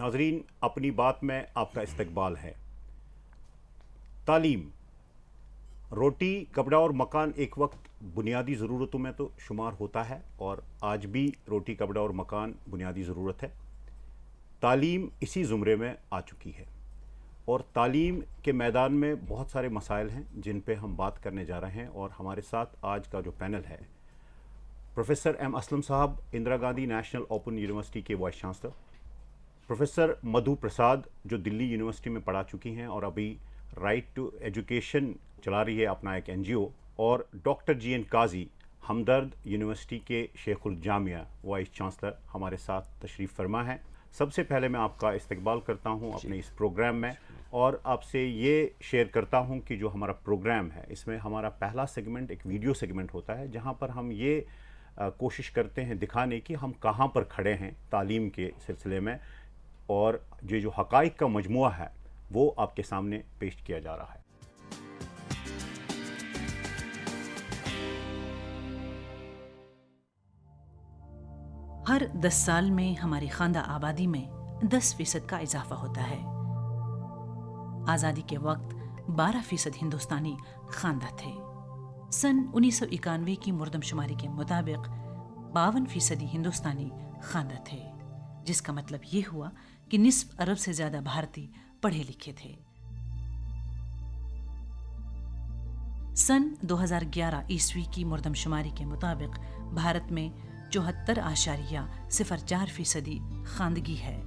नाजरीन, अपनी बात में आपका इस्तकबाल है। तालीम, रोटी, कपड़ा और मकान एक वक्त बुनियादी ज़रूरतों में तो शुमार होता है और आज भी रोटी, कपड़ा और मकान बुनियादी ज़रूरत है। तालीम इसी ज़ुमरे में आ चुकी है और तालीम के मैदान में बहुत सारे मसाइल हैं जिन पे हम बात करने जा रहे हैं। और हमारे साथ आज का जो पैनल है, प्रोफेसर एम असलम साहब, Indira Gandhi national open university के वाइस चांसलर, प्रोफेसर मधु प्रसाद जो दिल्ली यूनिवर्सिटी में पढ़ा चुकी हैं और अभी राइट टू एजुकेशन चला रही है अपना एक NGO, और डॉक्टर GN काजी, हमदर्द यूनिवर्सिटी के शेखुल जामिया वाइस चांसलर हमारे साथ तशरीफ़ फरमा है। सबसे पहले मैं आपका इस्तकबाल करता हूं अपने इस प्रोग्राम में और आपसे ये शेयर करता हूं कि जो हमारा प्रोग्राम है इसमें हमारा पहला सेगमेंट एक वीडियो सेगमेंट होता है जहां पर हम ये कोशिश करते हैं दिखाने की हम कहां पर खड़े हैं तालीम के सिलसिले में, और ये जो हक़ाइक़ का मजमुआ है वो आपके सामने पेश किया जा रहा है। हर 10 साल में हमारी खानदा आबादी में 10% का इजाफा होता है। आज़ादी के वक्त 12% हिंदुस्तानी खानदा थे। सन 1991 की मुर्दमशुमारी के मुताबिक 52% हिंदुस्तानी खानदा थे, जिसका मतलब ये हुआ कि निस्फ अरब से ज़्यादा भारतीय पढ़े लिखे थे। सन 2011 ईस्वी की मुर्दमशुमारी के मुताबिक भारत में 74.04% खानदगी है।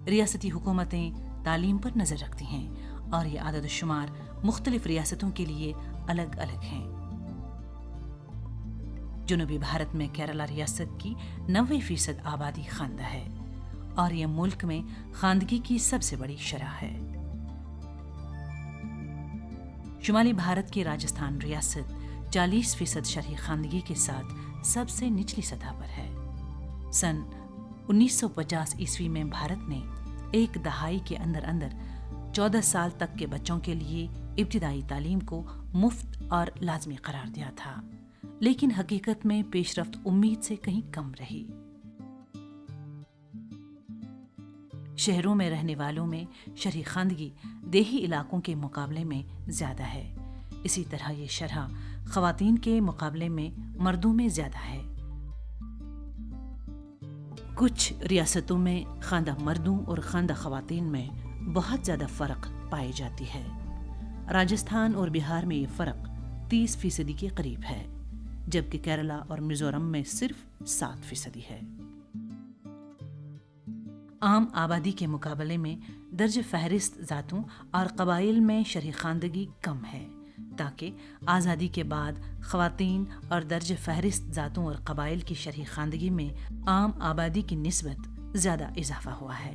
रियासती हुकूमतें तालीम पर नज़र रखती हैं और ये आदद शुमार मुख्तलिफ रियासतों के लिए अलग अलग हैं। जनूबी भारत में केरला रियासत की 90% आबादी खानदा है और यह मुल्क में खानदगी की सबसे बड़ी शरह है। शुमाली भारत की राजस्थान रियासत 40% शरही खानदगी के साथ सबसे निचली सतह पर है। सन 1950 ईस्वी में भारत ने एक दहाई के अंदर अंदर 14 साल तक के बच्चों के लिए इब्तिदाई तालीम को मुफ्त और लाजमी करार दिया था, लेकिन हकीकत में पेशरफ्त उम्मीद से कहीं कम रही। शहरों में रहने वालों में शरही खानदगी देही इलाकों के मुकाबले में ज्यादा है। इसी तरह ये शरह ख़वातीन के मुकाबले में मर्दों में ज्यादा है। कुछ रियासतों में खानदा मर्दों और खानदा ख़वातीन में बहुत ज़्यादा फ़र्क पाई जाती है। राजस्थान और बिहार में ये फ़र्क 30% के करीब है, जबकि केरला और मिज़ोरम में सिर्फ 7% है। आम आबादी के मुकाबले में दर्ज फहरिस्त ज़ातों और कबाइल में शरही खानदगी कम है, ताकि आज़ादी के बाद ख़वातीन और दर्ज फहरिस्त ज़ातों और कबाइल की शरही खानदगी में आम आबादी की निस्बत ज़्यादा इजाफा हुआ है।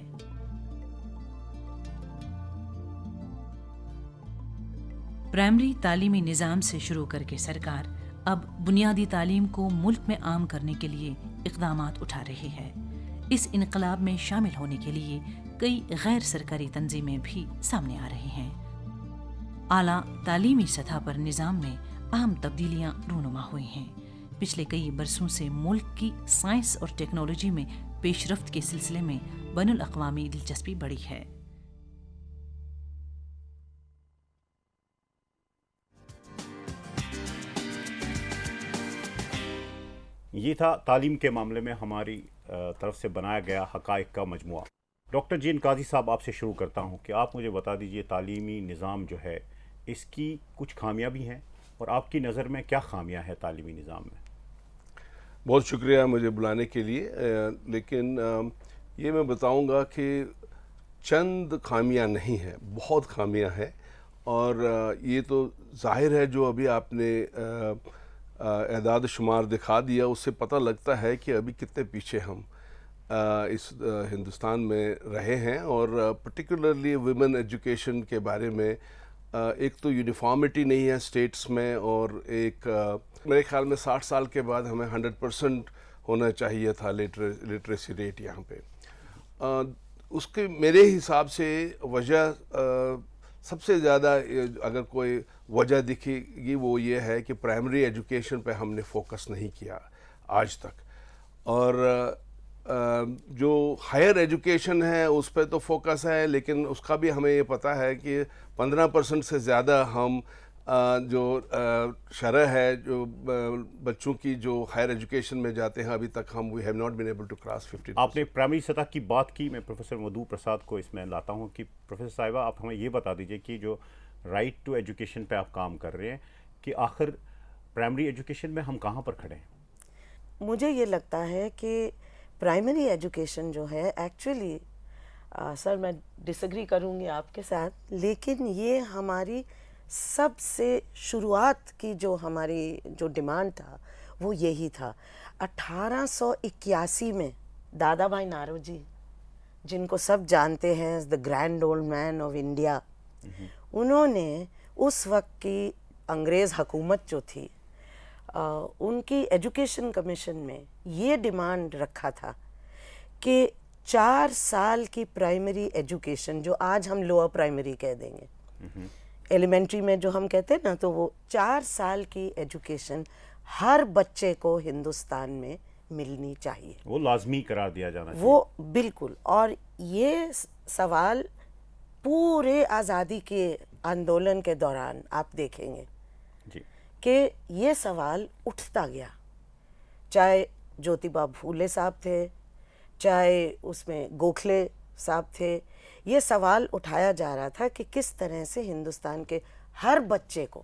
प्राइमरी तालीमी निज़ाम से शुरू करके सरकार अब बुनियादी तालीम को मुल्क में आम करने के लिए इक़दामात उठा रही है। इस इनकलाब में शामिल होने के लिए कई गैर सरकारी तंजीमें भी सामने आ रही हैं। आला तालीमी सतह पर निज़ाम में अहम तब्दीलियां रूनुमा हुई हैं। पिछले कई बरसों से मुल्क की साइंस और टेक्नोलॉजी में पेशरफ्त के सिलसिले में बैनुल अक़वामी दिलचस्पी बढ़ी है। ये था तालीम के मामले में हमारी तरफ से बनाया गया हक़ाइक़ का मजमुआ। डॉक्टर GN काजी साहब, आपसे शुरू करता हूँ कि आप मुझे बता दीजिए तालीमी निज़ाम जो है इसकी कुछ खामियां भी हैं और आपकी नज़र में क्या खामियां हैं तालीमी निज़ाम में? बहुत शुक्रिया मुझे बुलाने के लिए, लेकिन ये मैं बताऊंगा कि चंद खामियां नहीं हैं, बहुत खामियां हैं। और ये तो ज़ाहिर है जो अभी आपने एदाद शुमार दिखा दिया उससे पता लगता है कि अभी कितने पीछे हम इस हिंदुस्तान में रहे हैं। और पर्टिकुलरली वुमेन एजुकेशन के बारे में एक तो यूनिफॉर्मिटी नहीं है स्टेट्स में, और एक मेरे ख्याल में 60 साल के बाद हमें 100% होना चाहिए था लिटरेसी रेट यहाँ पे। उसके मेरे हिसाब से वजह सबसे ज़्यादा अगर कोई वजह दिखेगी वो ये है कि प्राइमरी एजुकेशन पे हमने फोकस नहीं किया आज तक। और جو ہائر ایجوکیشن ہے اس پہ تو فوکس ہے، لیکن اس کا بھی ہمیں یہ پتہ ہے کہ 15% سے زیادہ ہم جو شرح ہے جو بچوں کی جو ہائر ایجوکیشن میں جاتے ہیں، ابھی تک ہم we have not been able to cross 50%. آپ نے پرائمری سطح کی بات کی، میں پروفیسر مدھو پرساد کو اس میں لاتا ہوں کہ پروفیسر صاحبہ آپ ہمیں یہ بتا دیجئے کہ جو رائٹ ٹو ایجوکیشن پہ آپ کام کر رہے ہیں کہ آخر پرائمری ایجوکیشن میں ہم کہاں پر کھڑے ہیں؟ مجھے یہ لگتا ہے کہ پرائمری ایجوکیشن جو ہے ایکچولی سر میں ڈس ایگری کروں گی آپ کے ساتھ، لیکن یہ ہماری سب سے شروعات کی جو ہماری جو ڈیمانڈ تھا وہ یہی تھا. 1881 میں دادا بھائی ناروجی، جن کو سب جانتے ہیں the grand old man of India, انہوں نے اس وقت کی انگریز حکومت جو تھی ان کی ایجوکیشن کمیشن میں یہ ڈیمانڈ رکھا تھا کہ 4 سال کی پرائمری ایجوکیشن، جو آج ہم لوور پرائمری کہہ دیں گے، ایلیمنٹری میں جو ہم کہتے ہیں نا، تو وہ 4 سال کی ایجوکیشن ہر بچے کو ہندوستان میں ملنی چاہیے، وہ لازمی قرار دیا جانا چاہیے. وہ بالکل. اور یہ سوال پورے آزادی کے آندولن کے دوران آپ دیکھیں گے جی کہ یہ سوال اٹھتا گیا، چاہے جوتیبا پھولے صاحب تھے، چاہے اس میں گوکھلے صاحب تھے، یہ سوال اٹھایا جا رہا تھا کہ کس طرح سے ہندوستان کے ہر بچے کو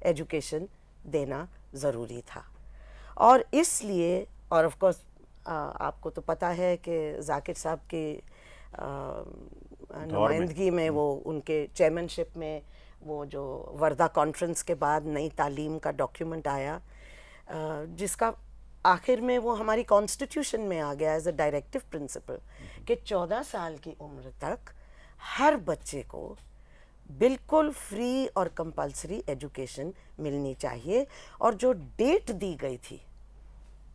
ایجوکیشن دینا ضروری تھا. اور اس لیے، اور آف کورس آپ کو تو پتہ ہے کہ ذاکر صاحب کی نمائندگی میں وہ ان کے چیئرمین شپ میں وہ جو وردہ کانفرنس کے بعد نئی تعلیم کا ڈاکیومنٹ آیا، جس کا آخر میں وہ ہماری کانسٹیٹیوشن میں آ گیا ایز اے ڈائریکٹو پرنسپل کہ 14 سال کی عمر تک ہر بچے کو بالکل فری اور کمپلسری ایجوکیشن ملنی چاہیے. اور جو ڈیٹ دی گئی تھی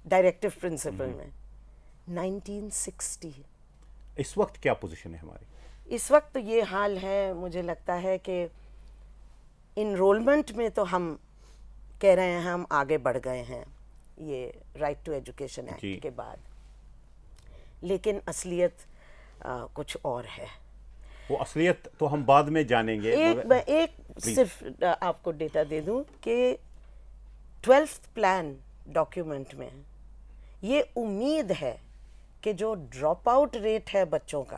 ڈائریکٹو پرنسپل میں 1960. اس وقت کیا پوزیشن ہے ہماری؟ اس وقت یہ حال ہے، مجھے لگتا ہے کہ انرولمنٹ میں تو ہم کہہ رہے ہیں ہم آگے بڑھ گئے ہیں یہ رائٹ ٹو ایجوکیشن ایکٹ کے بعد، لیکن اصلیت کچھ اور ہے. وہ اصلیت تو ہم بعد میں جانیں گے. ایک صرف آپ کو ڈیٹا دے دوں کہ 12th پلان ڈاکیومنٹ میں یہ امید ہے کہ جو ڈراپ آؤٹ ریٹ ہے بچوں کا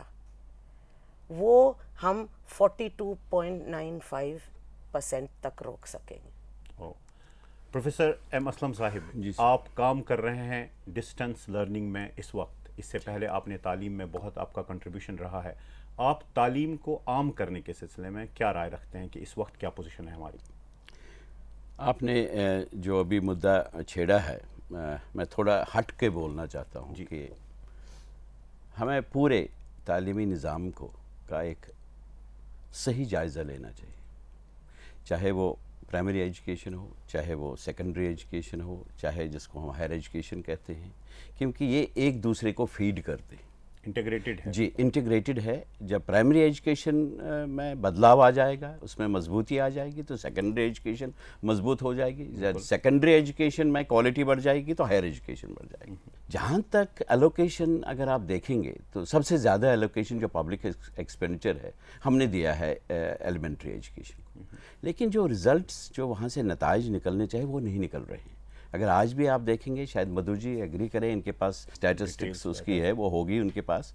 وہ ہم 42.95% تک روک سکیں گے. پروفیسر ایم اسلم صاحب، آپ کام کر رہے ہیں ڈسٹنس لرننگ میں اس وقت، اس سے پہلے آپ نے تعلیم میں بہت آپ کا کنٹریبیوشن رہا ہے. آپ تعلیم کو عام کرنے کے سلسلے میں کیا رائے رکھتے ہیں کہ اس وقت کیا پوزیشن ہے ہماری؟ آپ نے جو ابھی مدعا چھیڑا ہے، میں تھوڑا ہٹ کے بولنا چاہتا ہوں کہ ہمیں پورے تعلیمی نظام کا ایک صحیح جائزہ لینا چاہیے، چاہے وہ پرائمری ایجوکیشن ہو، چاہے وہ سیکنڈری ایجوکیشن ہو، چاہے جس کو ہم ہائر ایجوکیشن کہتے ہیں، کیونکہ یہ ایک دوسرے کو فیڈ کرتے ہیں. انٹیگریٹڈ ہے. جی انٹیگریٹڈ ہے. جب پرائمری ایجوکیشن میں بدلاؤ آ جائے گا، اس میں مضبوطی آ جائے گی، تو سیکنڈری ایجوکیشن مضبوط ہو جائے گی. جب سیکنڈری ایجوکیشن میں کوالٹی بڑھ جائے گی تو ہائر ایجوکیشن بڑھ جائے گی. جہاں تک ایلوکیشن اگر آپ دیکھیں گے تو سب سے زیادہ ایلوکیشن جو پبلک ایکسپینڈیچر ہے ہم نے دیا ہے ایلیمنٹری ایجوکیشن کو، لیکن جو ریزلٹس جو وہاں سے نتائج نکلنے چاہیے وہ نہیں نکل رہے ہیں. اگر آج بھی آپ دیکھیں گے، شاید مدھو جی ایگری کریں، ان کے پاس اسٹیٹسٹکس اس کی ہے، وہ ہوگی ان کے پاس،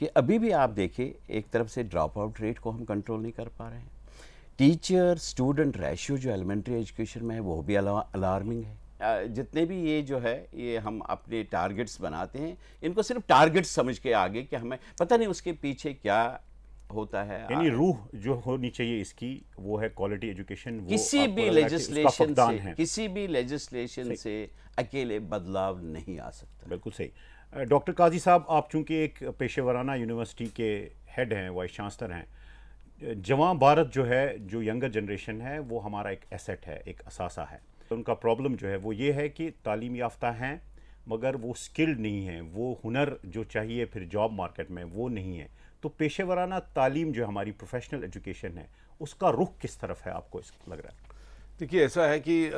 کہ ابھی بھی آپ دیکھیں ایک طرف سے ڈراپ آؤٹ ریٹ کو ہم کنٹرول نہیں کر پا رہے ہیں. ٹیچر اسٹوڈنٹ ریشیو جو ایلیمنٹری ایجوکیشن میں ہے وہ بھی الارمنگ ہے. جتنے بھی یہ جو ہے یہ ہم اپنے ٹارگٹس بناتے ہیں، ان کو صرف ٹارگٹس سمجھ کے آگے کہ ہمیں پتہ نہیں اس کے پیچھے کیا ہوتا ہے. یعنی روح جو ہونی چاہیے اس کی وہ ہے کوالٹی ایجوکیشن. کسی بھی لیجسلیشن سے اکیلے بدلاؤ نہیں آ سکتا. بالکل صحیح. ڈاکٹر قاضی صاحب، آپ چونکہ ایک پیشہ ورانہ یونیورسٹی کے ہیڈ ہیں، وائس چانسلر ہیں، جوان بھارت جو ہے، جو ینگر جنریشن ہے، وہ ہمارا ایک ایسٹ ہے، ایک اثاثہ ہے. ان کا پرابلم جو ہے وہ یہ ہے کہ تعلیم یافتہ ہیں مگر وہ سکلڈ نہیں ہیں، وہ ہنر جو چاہیے پھر جاب مارکیٹ میں وہ نہیں ہے. تو پیشہ ورانہ تعلیم جو ہماری پروفیشنل ایجوکیشن ہے اس کا رخ کس طرف ہے آپ کو لگ رہا ہے؟ دیکھیے ایسا ہے کہ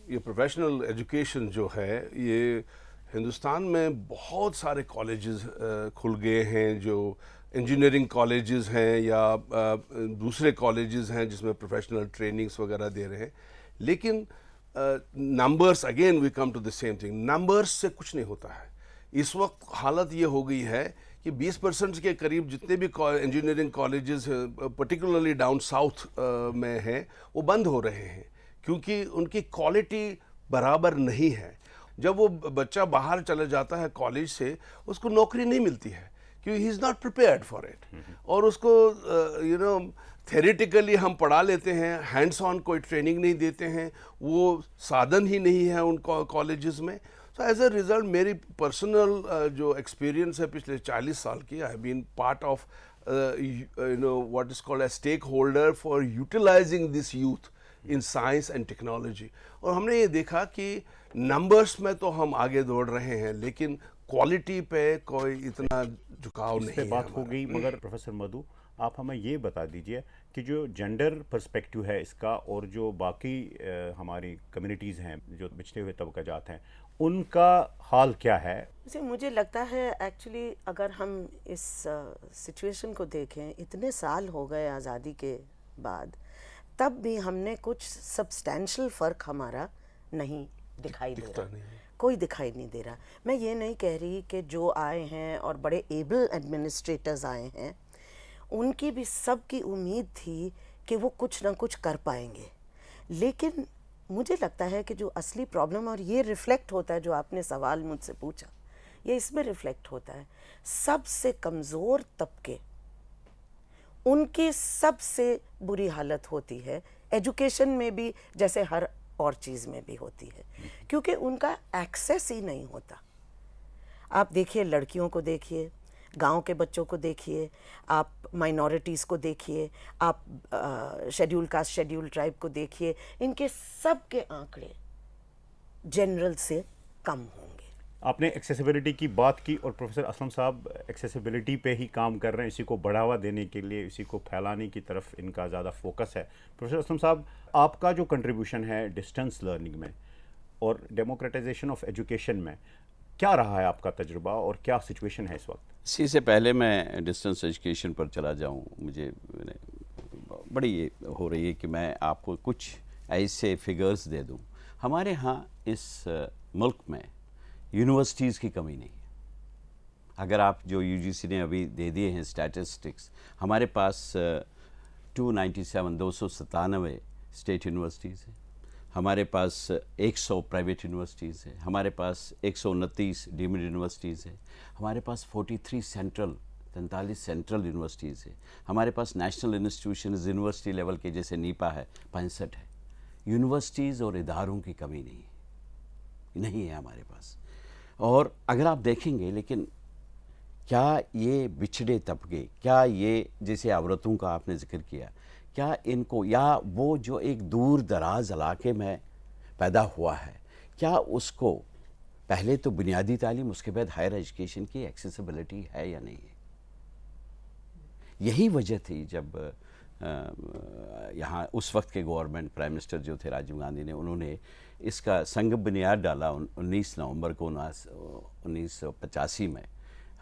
یہ پروفیشنل ایجوکیشن جو ہے یہ ہندوستان میں بہت سارے کالجز کھل گئے ہیں جو انجینئرنگ کالجز ہیں یا دوسرے کالجز ہیں جس میں پروفیشنل ٹریننگز وغیرہ دے رہے ہیں، لیکن numbers again we come to the same thing, numbers سے کچھ نہیں ہوتا ہے. اس وقت حالت یہ ہو گئی ہے کہ 20% کے قریب جتنے بھی engineering colleges particularly down south میں ہیں وہ بند ہو رہے ہیں کیونکہ ان کی کوالٹی برابر نہیں ہے. جب وہ بچہ باہر چلا جاتا ہے کالج سے اس کو نوکری نہیں ملتی ہے کیونکہ he is not prepared for it, اور اس کو تھیریٹیکلی ہم پڑھا لیتے ہیں، ہینڈس آن کوئی ٹریننگ نہیں دیتے ہیں، وہ سادھن ہی نہیں ہے ان کالجز میں. سو ایز اے ریزلٹ میری پرسنل جو ایکسپیرینس ہے پچھلے 40 سال کی، I have been part of what is called a stakeholder for utilizing this youth in science and technology. اور ہم نے یہ دیکھا کہ نمبرس میں تو ہم آگے دوڑ رہے ہیں لیکن کوالٹی پہ کوئی اتنا جھکاؤ نہیں ہے. بات ہو گئی، مگر پروفیسر مدھو آپ ہمیں یہ بتا دیجئے کہ جو جینڈر پرسپیکٹیو ہے اس کا اور جو باقی ہماری کمیونٹیز ہیں جو پچھڑے ہوئے طبقہ جات ہیں ان کا حال کیا ہے؟ مجھے لگتا ہے ایکچولی اگر ہم اس سچویشن کو دیکھیں، اتنے سال ہو گئے آزادی کے بعد، تب بھی ہم نے کچھ سبسٹینشل فرق ہمارا نہیں دکھائی دے رہا، کوئی دکھائی نہیں دے رہا. میں یہ نہیں کہہ رہی کہ جو آئے ہیں اور بڑے ایبل ایڈمنسٹریٹرز آئے ہیں ان کی بھی سب کی امید تھی کہ وہ کچھ نہ کچھ کر پائیں گے، لیکن مجھے لگتا ہے کہ جو اصلی پرابلم، اور یہ ریفلیکٹ ہوتا ہے جو آپ نے سوال مجھ سے پوچھا، یہ اس میں ریفلیکٹ ہوتا ہے سب سے کمزور طبقے، ان کی سب سے بری حالت ہوتی ہے ایجوکیشن میں بھی جیسے ہر اور چیز میں بھی ہوتی ہے، کیونکہ ان کا ایکسیس ہی نہیں ہوتا. آپ دیکھیے لڑکیوں کو دیکھیے، گاؤں کے بچوں کو دیکھیے، آپ مائنورٹیز کو دیکھیے، آپ شیڈیول کاسٹ شیڈیول ٹرائب کو دیکھیے، ان کے سب کے آنکڑے جنرل سے کم ہوں گے. آپ نے ایکسیسیبلٹی کی بات کی اور پروفیسر اسلم صاحب ایکسیسیبلٹی پہ ہی کام کر رہے ہیں، اسی کو بڑھاوا دینے کے لیے، اسی کو پھیلانے کی طرف ان کا زیادہ فوکس ہے. پروفیسر اسلم صاحب آپ کا جو کنٹریبیوشن ہے ڈسٹنس لرننگ میں اور ڈیموکریٹائزیشن آف ایجوکیشن میں، کیا رہا ہے آپ کا تجربہ اور کیا سچویشن ہے اس وقت؟ اسی سے پہلے میں ڈسٹنس ایجوکیشن پر چلا جاؤں، مجھے بڑی یہ ہو رہی ہے کہ میں آپ کو کچھ ایسے فگرز دے دوں. ہمارے ہاں اس ملک میں یونیورسٹیز کی کمی نہیں ہے. اگر آپ جو یو جی سی نے ابھی دے دیے ہیں اسٹیٹسٹکس، ہمارے پاس 297 اسٹیٹ یونیورسٹیز ہیں، ہمارے پاس 100 پرائیویٹ یونیورسٹیز ہیں، ہمارے پاس 129 ڈیمڈ یونیورسٹیز ہیں، ہمارے پاس 43 سینٹرل یونیورسٹیز ہیں، ہمارے پاس نیشنل انسٹیٹیوشنز یونیورسٹی لیول کے جیسے نیپا ہے 65 ہے. یونیورسٹیز اور اداروں کی کمی نہیں ہے ہمارے پاس. اور اگر آپ دیکھیں گے، لیکن کیا یہ بچھڑے طبقے، کیا یہ جیسے عورتوں کا آپ نے ذکر کیا، کیا ان کو، یا وہ جو ایک دور دراز علاقے میں پیدا ہوا ہے، کیا اس کو پہلے تو بنیادی تعلیم، اس کے بعد ہائر ایجوکیشن کی ایکسیسیبلٹی ہے یا نہیں ہے؟ یہی وجہ تھی جب یہاں اس وقت کے گورنمنٹ پرائم منسٹر جو تھے راجیو گاندھی نے، انہوں نے اس کا سنگ بنیاد ڈالا 19 نومبر کو 1985 میں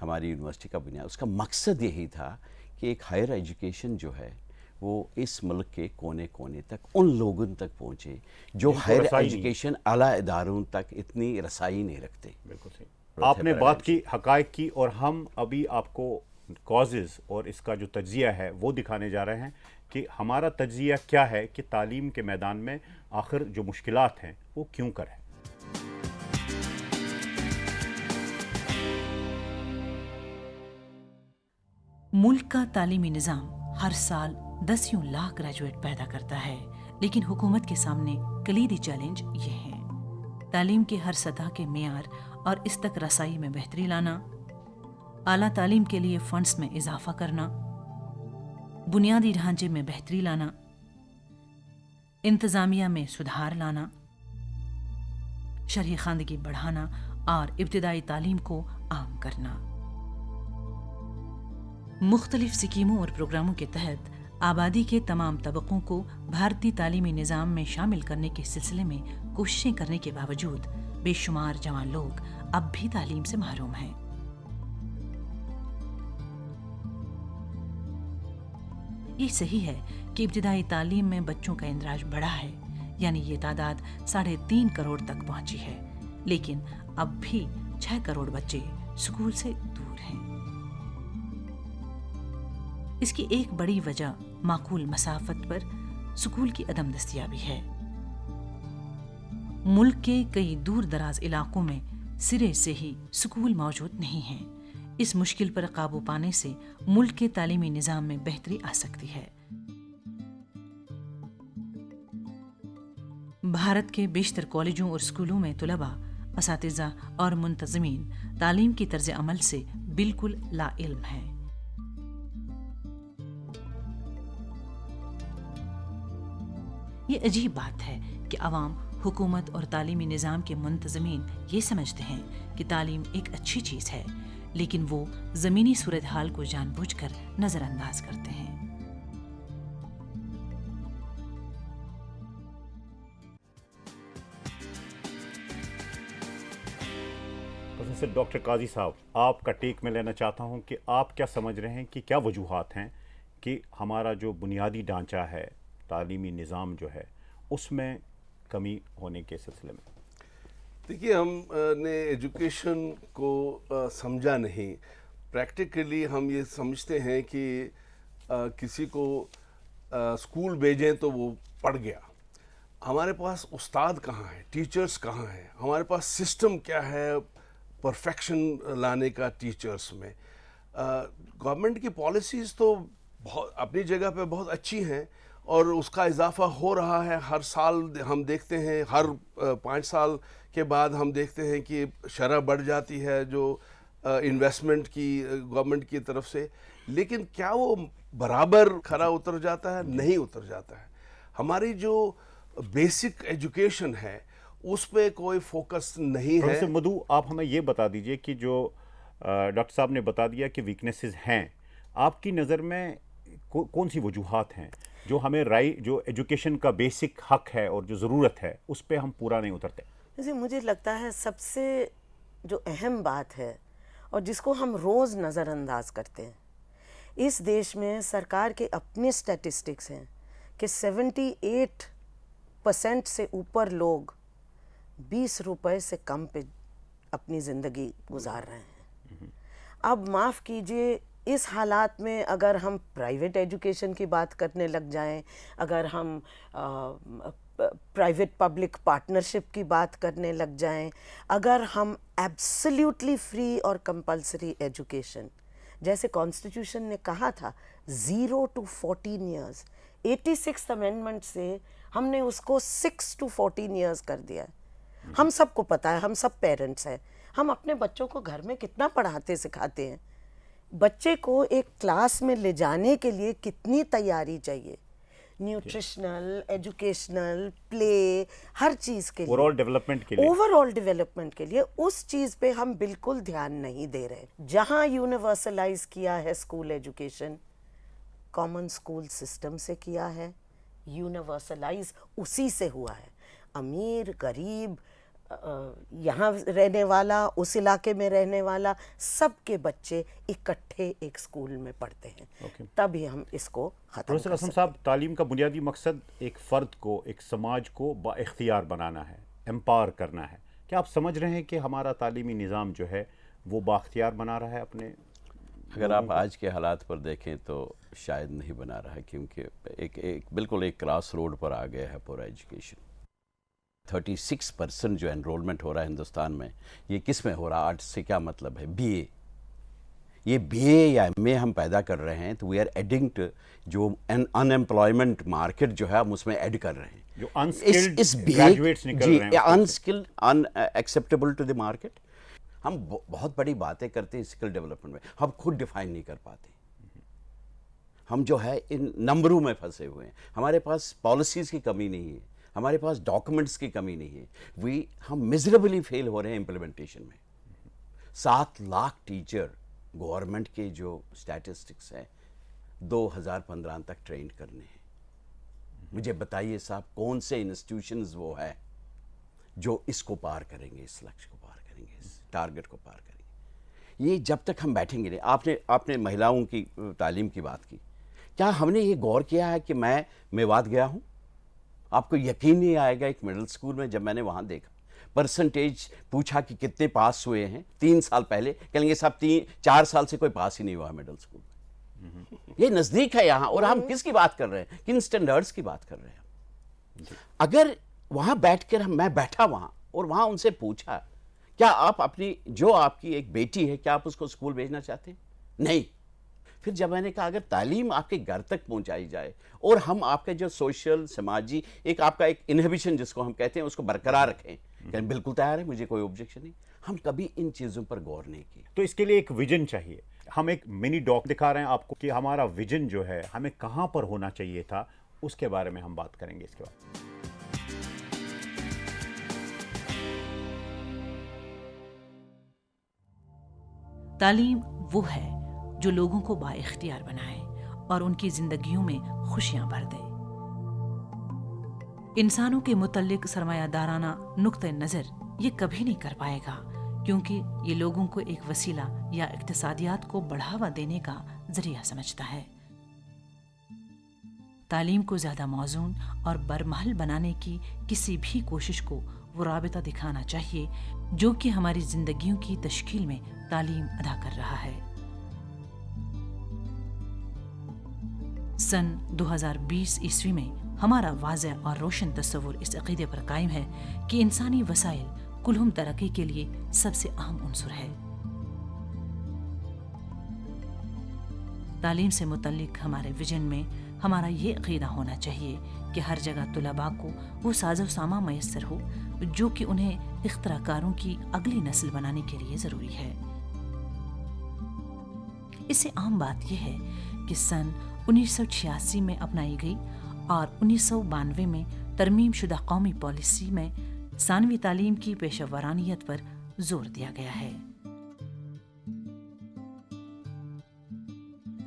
ہماری یونیورسٹی کا بنیاد. اس کا مقصد یہی تھا کہ ایک ہائر ایجوکیشن جو ہے وہ اس ملک کے کونے کونے تک ان لوگوں تک پہنچے جو ہائر ایجوکیشن اعلیٰ اداروں تک اتنی رسائی نہیں رکھتے. بالکل صحیح. آپ نے بات کی حقائق کی، اور ہم ابھی آپ کو کازز اور اس کا جو تجزیہ ہے وہ دکھانے جا رہے ہیں کہ ہمارا تجزیہ کیا ہے کہ تعلیم کے میدان میں آخر جو مشکلات ہیں وہ کیوں کر ہے. ملک کا تعلیمی نظام ہر سال 10 لاکھ گریجویٹ پیدا کرتا ہے، لیکن حکومت کے سامنے کلیدی چیلنج یہ ہیں: تعلیم کے ہر سطح کے معیار اور اس تک رسائی میں بہتری لانا، اعلیٰ تعلیم کے لیے فنڈز میں اضافہ کرنا، بنیادی ڈھانچے میں بہتری لانا، انتظامیہ میں سدھار لانا، شرح خواندگی بڑھانا اور ابتدائی تعلیم کو عام کرنا. مختلف اسکیموں اور پروگراموں کے تحت آبادی کے تمام طبقوں کو بھارتی تعلیمی نظام میں شامل کرنے کے سلسلے میں کوششیں کرنے کے باوجود بے شمار جوان لوگ अब भी तालीम से महरूम हैं। ये सही है कि इब्तिदाई तालीम में बच्चों का इंदराज बढ़ा है, यानी ये तादाद 3.5 करोड़ तक पहुंची है, लेकिन अब भी 6 करोड़ बच्चे स्कूल से दूर हैं। इसकी एक बड़ी वजह माकूल मसाफत पर स्कूल की अदम दस्तयाबी है। मुल्क के कई दूर दराज इलाकों में सिरे से ही स्कूल मौजूद नहीं हैं। इस मुश्किल पर काबू पाने से मुल्क के तालीमी निज़ाम में बेहतरी आ सकती है। भारत के बेशतर कॉलेजों और स्कूलों में तलबा, असातिज़ा और मुंतज़मीन तालीम की तर्ज अमल से बिल्कुल लाइल्म हैं। ये अजीब बात है कि अवाम, हुकूमत और तालीमी निज़ाम के मुंतज़मीन ये समझते हैं कि तालीम एक अच्छी चीज़ है, लेकिन वो ज़मीनी सूरत हाल को जानबूझकर नज़रअंदाज करते हैं। प्रोफेसर डॉक्टर काजी साहब, आपका टेक में लेना चाहता हूं कि आप क्या समझ रहे हैं कि क्या वजूहात हैं कि हमारा जो बुनियादी ढांचा है, तालीमी निज़ाम जो है, उसमें कमी होने के सिलसिले में? देखिए, हमने एजुकेशन को समझा नहीं। प्रैक्टिकली हम ये समझते हैं कि किसी को स्कूल भेजें तो वो पढ़ गया। हमारे पास उस्ताद कहाँ है, टीचर्स कहाँ हैं, हमारे पास सिस्टम क्या है परफेक्शन लाने का टीचर्स में। गवर्नमेंट की पॉलिसीज़ तो बहुत अपनी जगह पे बहुत अच्छी हैं और उसका इजाफा हो रहा है। हर साल हम देखते हैं, हर 5 साल के बाद हम देखते हैं कि शरह बढ़ जाती है जो इन्वेस्टमेंट की गवर्नमेंट की तरफ से, लेकिन क्या वो बराबर खरा उतर जाता है? नहीं उतर जाता है। हमारी जो बेसिक एजुकेशन है उस पे कोई फोकस नहीं है। प्रोफेसर मधु, आप हमें ये बता दीजिए कि जो डॉक्टर साहब ने बता दिया कि वीकनेसेस हैं, आपकी नज़र में कौन सी वजूहात हैं जो हमें जो एजुकेशन का बेसिक हक है और जो ज़रूरत है उस पे हम पूरा नहीं उतरते? जैसे मुझे लगता है सबसे जो अहम बात है और जिसको हम रोज़ नज़रअंदाज करते हैं, इस देश में सरकार के अपने स्टैटिस्टिक्स हैं कि 78% से ऊपर लोग 20 रुपए से कम पे अपनी ज़िंदगी गुजार रहे हैं। अब माफ़ कीजिए, इस हालात में अगर हम प्राइवेट एजुकेशन की बात करने लग जाएं, अगर हम प्राइवेट पब्लिक पार्टनरशिप की बात करने लग जाएं, अगर हम एब्सोल्युटली फ्री और कंपल्सरी एजुकेशन, जैसे कॉन्स्टिट्यूशन ने कहा था 0 to 14 ईयर्स, 86th अमेंडमेंट से हमने उसको 6 to 14 ईयर्स कर दिया है। हम सबको पता है, हम सब पेरेंट्स हैं, हम अपने बच्चों को घर में कितना पढ़ाते सिखाते हैं। बच्चे को एक क्लास में ले जाने के लिए कितनी तैयारी चाहिए, न्यूट्रिशनल, एजुकेशनल, प्ले, हर चीज़ के लिए, ओवरऑल डेवलपमेंट के लिए, ओवरऑल डेवलपमेंट के लिए उस चीज़ पे हम बिल्कुल ध्यान नहीं दे रहे। जहाँ यूनिवर्सलाइज किया है school education, common school system से किया है, यूनिवर्सलाइज उसी से हुआ है। अमीर, गरीब, यहाँ रहने वाला, उस इलाके में रहने वाला, सबके बच्चे इकट्ठे एक स्कूल में पढ़ते हैं। तभी हम इसको खत्म प्रोफेसर कर असलम साहब, तालीम का बुनियादी मकसद एक फ़र्द को, एक समाज को बाइख्तियार बनाना है, एम्पावर करना है। क्या आप समझ रहे हैं कि हमारा तालीमी निज़ाम जो है वो बाइख्तियार बना रहा है अपने? अगर आप आज के हालात पर देखें तो शायद नहीं बना रहा है, क्योंकि बिल्कुल एक क्रॉस रोड पर आ गया है पूरा एजुकेशन। 36% जो एनरोलमेंट हो रहा है हिंदुस्तान में, ये किस में हो रहा है? आर्ट्स से क्या मतलब है? बीए, ये बीए या एमए हम पैदा कर रहे हैं तो वी आर एडिंग टू जो अनएम्प्लॉयमेंट मार्केट जो है हम उसमें ऐड कर रहे हैं। जो अनस्किल्ड ग्रेजुएट्स निकल रहे हैं, unskilled, unacceptable to the market. हम बहुत बड़ी बातें करते हैं स्किल डेवलपमेंट में, हम खुद डिफाइन नहीं कर पाते। हम जो है इन नंबरों में फंसे हुए हैं। हमारे पास पॉलिसीज़ की कमी नहीं है, हमारे पास डॉक्यूमेंट्स की कमी नहीं है, हम मिजरेबली फेल हो रहे हैं इम्प्लीमेंटेशन में। 7 लाख टीचर गवर्नमेंट के जो स्टैटिस्टिक्स हैं 2015 तक ट्रेन करने हैं। मुझे बताइए साहब, कौन से इंस्टीट्यूशंस वो है जो इसको पार करेंगे, इस लक्ष्य को पार करेंगे? टारगेट को पार करेंगे। ये जब तक हम बैठेंगे नहीं, आपने महिलाओं की तालीम की बात की, क्या हमने ये गौर किया है कि मैं मेवात गया हूँ? आपको यकीन नहीं आएगा, एक मिडिल स्कूल में जब मैंने वहाँ देखा, परसेंटेज पूछा कि कितने पास हुए हैं 3 साल पहले, कहेंगे साहब 4 साल से कोई पास ही नहीं हुआ मिडिल स्कूल में। ये नज़दीक है यहाँ, और हम किसकी बात कर रहे हैं? किन स्टैंडर्ड्स की बात कर रहे हैं? अगर वहाँ बैठकर मैं बैठा वहाँ और वहाँ उनसे पूछा, क्या आप अपनी जो आपकी एक बेटी है, क्या आप उसको स्कूल भेजना चाहते हैं? नहीं। फिर जब मैंने कहा अगर तालीम आपके घर तक पहुंचाई जाए और हम आपके जो सोशल समाजी एक आपका एक इनहिबिशन जिसको हम कहते हैं उसको बरकरार रखें, कहने बिल्कुल तैयार है, मुझे कोई ऑब्जेक्शन नहीं। हम कभी इन चीज़ों पर गौर नहीं किया। तो इसके लिए एक विजन चाहिए। हम एक मिनी डॉक दिखा रहे हैं आपको कि हमारा विजन जो है हमें कहाँ पर होना चाहिए था, उसके बारे में हम बात करेंगे इसके बाद। तालीम वो है जो लोगों को बाइख्तियार बनाए और उनकी जिंदगियों में खुशियां भर दे। इंसानों के मुतल्लिक सरमायादाराना नुक्ते नज़र ये कभी नहीं कर पाएगा, क्योंकि ये लोगों को एक वसीला या इक्तिसादियात को बढ़ावा देने का जरिया समझता है। तालीम को ज़्यादा मौजून और बरमहल बनाने की किसी भी कोशिश को वो राबिता दिखाना चाहिए जो कि हमारी जिंदगियों की तश्कील में तालीम अदा कर रहा है। सन 2020 ईस्वी में हमारा वाज़ेह और रोशन तस्वुर इस अक़ीदे पर कायम है कि इंसानी वसाइल कुलहुम तरक्की के लिए सबसे अहम उन्सुर है। तालीम से मुतल्लिक हमारे विजन में हमारा ये अक़ीदा होना चाहिए कि हर जगह तुलबा को वो साजो सामा मैसर हो जो कि उन्हें इख्तराकारों की अगली नस्ल बनाने के लिए ज़रूरी है। इससे आम बात यह है कि सन 1986 में अपनाई गई और 1992 में तरमीम शुदा कौमी पॉलिसी में सानवी तालीम की पेशेवरानियत पर जोर दिया गया है।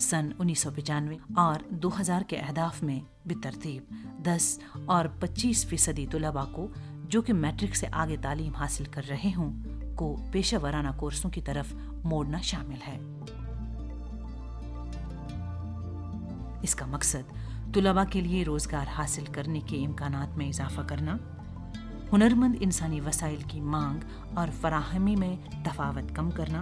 सन 1995 और 2000 के अहदाफ में बितरतीब 10 और 25% तुलबा को जो कि मैट्रिक से आगे तालीम हासिल कर रहे हों को पेशेवराना कोर्सों की तरफ मोड़ना शामिल है। इसका मकसद तुलबा के लिए रोजगार हासिल करने के इम्कानात में इजाफा करना, हुनरमंद इंसानी वसाइल की मांग और फराहमी में तफावत कम करना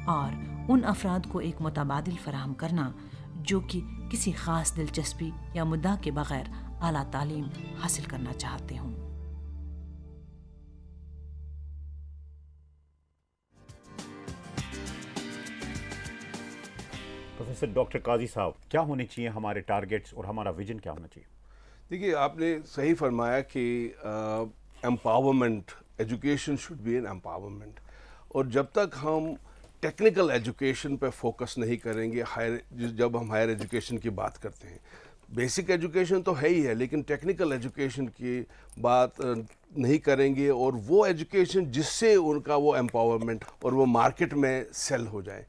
और उन अफराद को एक मुतबादिल फराहम करना जो कि किसी खास दिलचस्पी या मुद्दा के बगैर आला तालीम हासिल करना चाहते हों। प्रोफेसर डॉक्टर काजी साहब, क्या होने चाहिए हमारे टारगेट्स और हमारा विजन क्या होना चाहिए? देखिए, आपने सही फरमाया कि empowerment, education should be an empowerment, और जब तक हम टेक्निकल एजुकेशन पे फोकस नहीं करेंगे, जब हम हायर एजुकेशन की बात करते हैं, बेसिक एजुकेशन तो है ही है, लेकिन टेक्निकल एजुकेशन की बात नहीं करेंगे और वो एजुकेशन जिससे उनका वो एम्पावरमेंट और वो मार्केट में सेल हो जाए।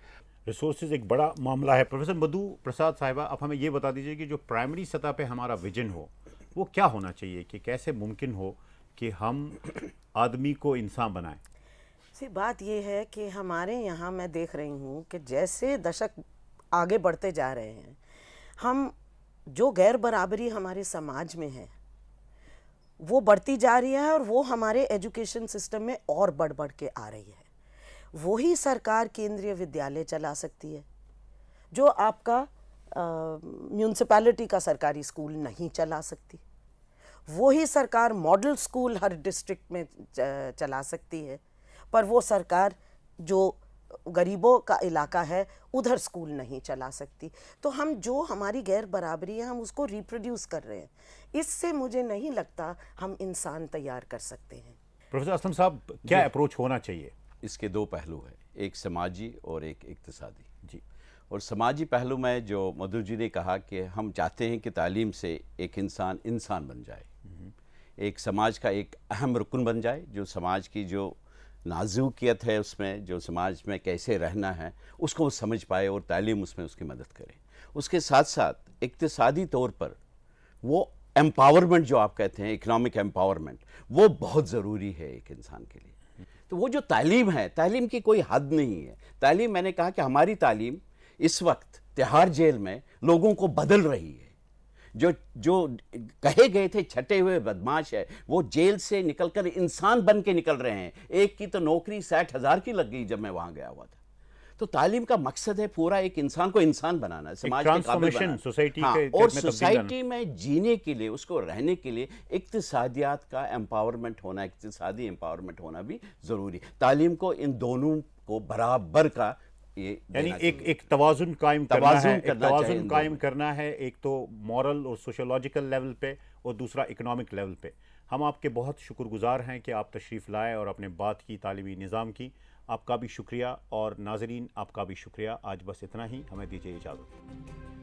रिसोर्सेज एक बड़ा मामला है। प्रोफेसर मधु प्रसाद साहिबा, आप हमें ये बता दीजिए कि जो प्राइमरी सतह पे हमारा विजन हो वो क्या होना चाहिए, कि कैसे मुमकिन हो कि हम आदमी को इंसान बनाएं? सी बात ये है कि हमारे यहाँ मैं देख रही हूँ कि जैसे दशक आगे बढ़ते जा रहे हैं, हम जो गैर बराबरी हमारे समाज में है वो बढ़ती जा रही है और वो हमारे एजुकेशन सिस्टम में और बढ़ बढ़ के आ रही है। वही सरकार केंद्रीय विद्यालय चला सकती है जो आपका म्यूनसिपैलिटी का सरकारी स्कूल नहीं चला सकती। वही सरकार मॉडल स्कूल हर डिस्ट्रिक्ट में चला सकती है, पर वो सरकार जो गरीबों का इलाका है उधर स्कूल नहीं चला सकती। तो हम जो हमारी गैर बराबरी है हम उसको रिप्रोड्यूस कर रहे हैं। इससे मुझे नहीं लगता हम इंसान तैयार कर सकते हैं। प्रोफेसर असलम साहब, क्या अप्रोच होना चाहिए? इसके 2 पहलू हैं, एक समाजी और एक इक्तिसादी। जी, और समाजी पहलू में जो मधु जी ने कहा कि हम चाहते हैं कि तालीम से एक इंसान बन जाए, एक समाज का एक अहम रुकन बन जाए, जो समाज की जो नाजुकियत है उसमें, जो समाज में कैसे रहना है उसको वो समझ पाए और तालीम उसमें उसकी मदद करे। उसके साथ साथ इक्तिसादी तौर पर वो एम्पावरमेंट जो आप कहते हैं, इकोनॉमिक एम्पावरमेंट, वो बहुत ज़रूरी है एक इंसान के लिए। تو وہ جو تعلیم ہے، تعلیم کی کوئی حد نہیں ہے. تعلیم، میں نے کہا کہ ہماری تعلیم اس وقت تہاڑ جیل میں لوگوں کو بدل رہی ہے. جو کہے گئے تھے چھٹے ہوئے بدماش ہے، وہ جیل سے نکل کر انسان بن کے نکل رہے ہیں. ایک کی تو نوکری 60,000 کی لگ گئی جب میں وہاں گیا ہوا تھا. تو تعلیم کا مقصد ہے پورا ایک انسان کو انسان بنانا، سماج کے قابل transformation بنانا. society ہاں، کے اور میں تبدیل سوسائٹی میں جینے کے لیے، اس کو رہنے کے لیے اقتصادیات کا امپاورمنٹ ہونا، اقتصادی امپاورمنٹ ہونا بھی ضروری. تعلیم کو ان دونوں کو برابر کا یعنی ایک توازن قائم کرنا ہے، ایک توازن قائم کرنا ہے، ایک تو مورل اور سوشولوجیکل لیول پہ اور دوسرا اکنامک لیول پہ. ہم آپ کے بہت شکر گزار ہیں کہ آپ تشریف لائے اور اپنے بات کی تعلیمی نظام کی. آپ کا بھی شکریہ، اور ناظرین آپ کا بھی شکریہ. آج بس اتنا ہی، ہمیں دیجیے اجازت.